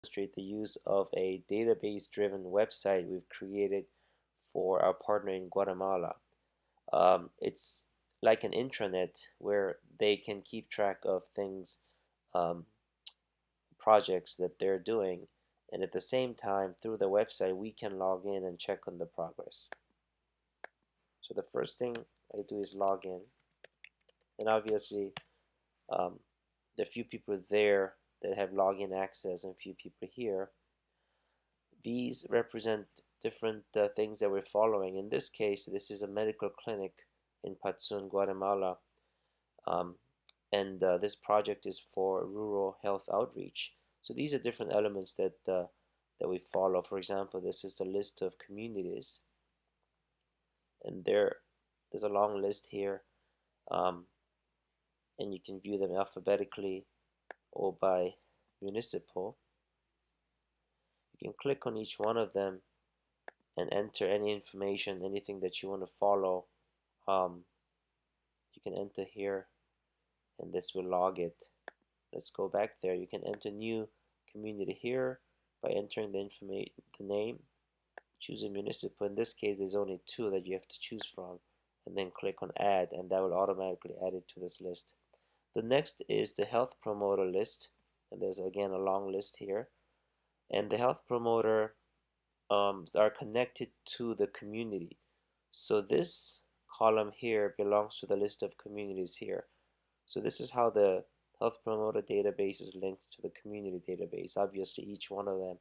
demonstrate the use of a database-driven website we've created for our partner in Guatemala. It's like an intranet where they can keep track of things, um, projects that they're doing, and at the same time, through the website, we can log in and check on the progress. So the first thing I do is log in, and obviously, there are few people there that have login access and few people here. These represent different things that we're following. In this case, this is a medical clinic in Patsun, Guatemala, um, and this project is for rural health outreach. So these are different elements that we follow. For example, this is the list of communities, and there's a long list here, um, and you can view them alphabetically or by municipal. You can click on each one of them and enter any information, anything that you want to follow. Um, you can enter here, and this will log it. Let's go back there. You can enter new community here by entering the name, choose a municipal. In this case, there's only two that you have to choose from, and then click on add, and that will automatically add it to this list. The next is the health promoter list, and there's again a long list here. And the health promoter are connected to the community. So this column here belongs to the list of communities here. So this is how the health promoter database is linked to the community database. Obviously, each one of them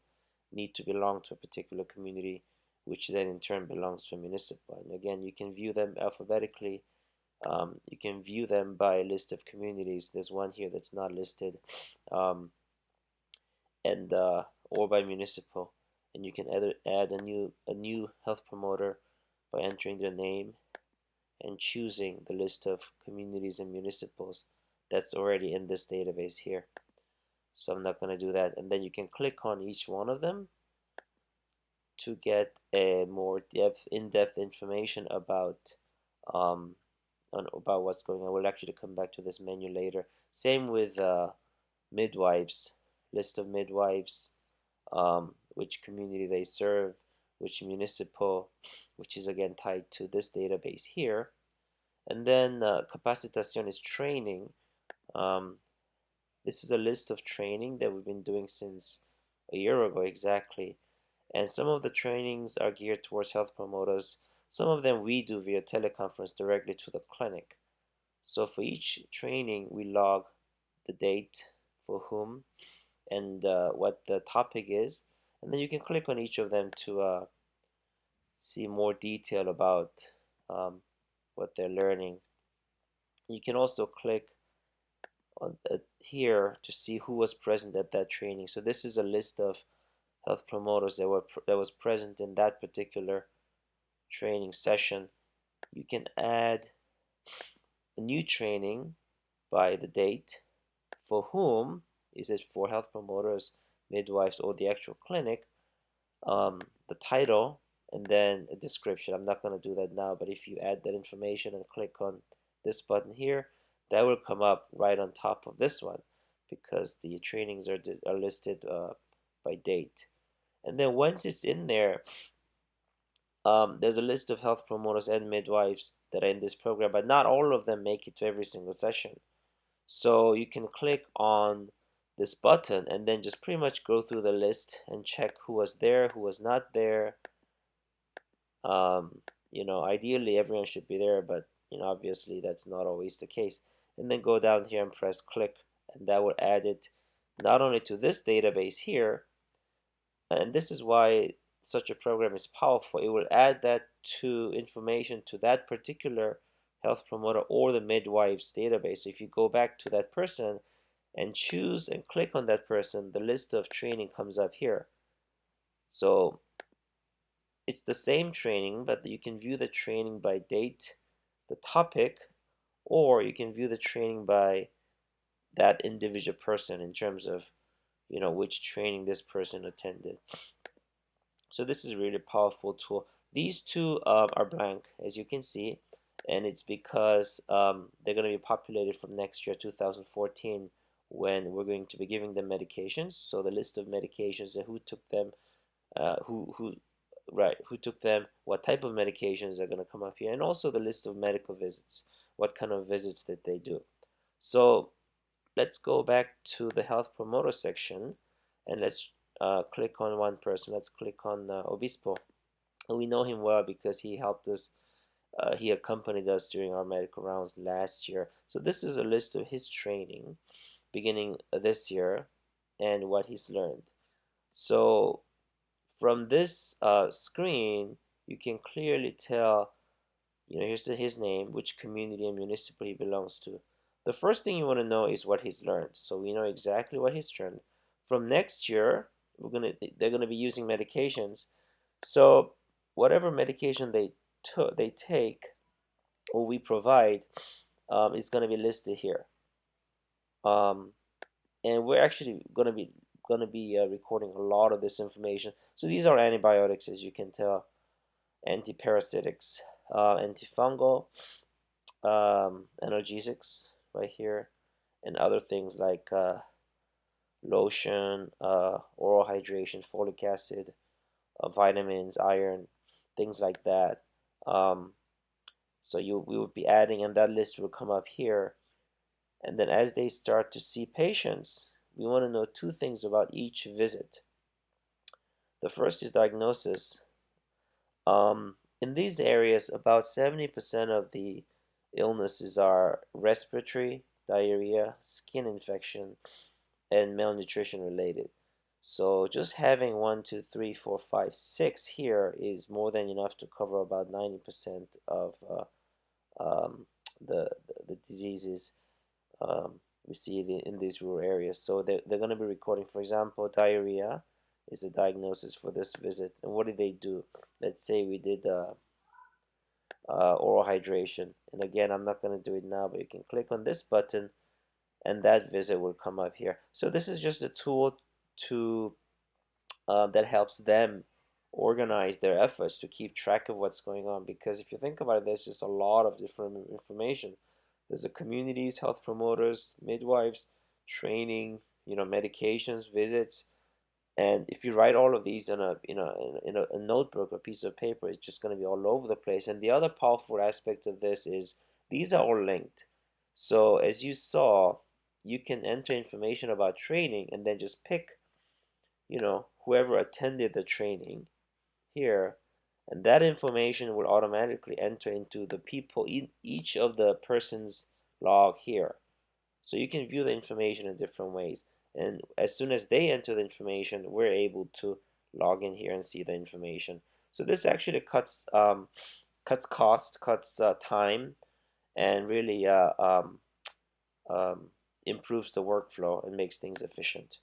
need to belong to a particular community, which then in turn belongs to a municipal. And again, you can view them alphabetically. You can view them by a list of communities. There's one here that's not listed, um, and or by municipal. And you can add a new health promoter by entering their name and choosing the list of communities and municipals that's already in this database here. So I'm not going to do that. And then you can click on each one of them to get a more in-depth information about about what's going on. We'll actually come back to this menu later. Same with midwives, list of midwives, which community they serve, which municipal, which is again tied to this database here. And then Capacitación is training. This is a list of training that we've been doing since a year ago exactly. And some of the trainings are geared towards health promoters. Some of them we do via teleconference directly to the clinic. So for each training, we log the date, for whom, and what the topic is. And then you can click on each of them to see more detail about what they're learning. You can also click on here to see who was present at that training. So this is a list of health promoters that was present in that particular training session. You can add a new training by the date, for whom, is it for health promoters, midwives, or the actual clinic, the title, and then a description. I'm not going to do that now, but if you add that information and click on this button here, that will come up right on top of this one because the trainings are listed by date. And then once it's in there, there's a list of health promoters and midwives that are in this program, but not all of them make it to every single session. So you can click on this button and then just pretty much go through the list and check who was there, who was not there. Ideally everyone should be there, but obviously that's not always the case. And then go down here and press click, and that will add it not only to this database here, and this is why such a program is powerful. It will add that to information to that particular health promoter or the midwife's database. So if you go back to that person and choose and click on that person, the list of training comes up here. So it's the same training, but you can view the training by date, the topic, or you can view the training by that individual person in terms of which training this person attended. So this is a really powerful tool. These two are blank, as you can see, and it's because they're going to be populated from next year, 2014 when we're going to be giving them medications. So the list of medications and who took them, who right, who took them, what type of medications are going to come up here, and also the list of medical visits, what kind of visits did they do. So let's go back to the health promoter section, and let's click on one person. Let's click on Obispo. And we know him well because he helped us, he accompanied us during our medical rounds last year. So this is a list of his training beginning this year and what he's learned. So from this screen, you can clearly tell, here's his name, which community and municipal he belongs to. The first thing you want to know is what he's learned. So we know exactly what he's learned. From next year, they're gonna be using medications. So whatever medication they take or we provide is gonna be listed here. Um, and we're actually gonna be recording a lot of this information. So these are antibiotics, as you can tell, antiparasitics, antifungal, analgesics right here, and other things like lotion, oral hydration, folic acid, vitamins, iron, things like that. Um, so we would be adding, and that list will come up here. And then as they start to see patients, we want to know two things about each visit. The first is diagnosis. In these areas, about 70% of the illnesses are respiratory, diarrhea, skin infection, and malnutrition related. So just having 1, 2, 3, 4, 5, 6 here is more than enough to cover about 90% of um, the diseases we see in these rural areas. So they're going to be recording, for example, diarrhea is a diagnosis for this visit. And what did they do? Let's say we did oral hydration. And again, I'm not going to do it now, but you can click on this button and that visit will come up here. So this is just a tool to that helps them organize their efforts to keep track of what's going on. Because if you think about it, there's just a lot of different information. There's the communities, health promoters, midwives, training, medications, visits, and if you write all of these in a notebook or piece of paper, it's just going to be all over the place. And the other powerful aspect of this is these are all linked. So as you saw, you can enter information about training and then just pick, whoever attended the training here, and that information will automatically enter into the people in each of the person's log here. So you can view the information in different ways. And as soon as they enter the information, we're able to log in here and see the information. So this actually cuts cost, cuts time, and really improves the workflow and makes things efficient.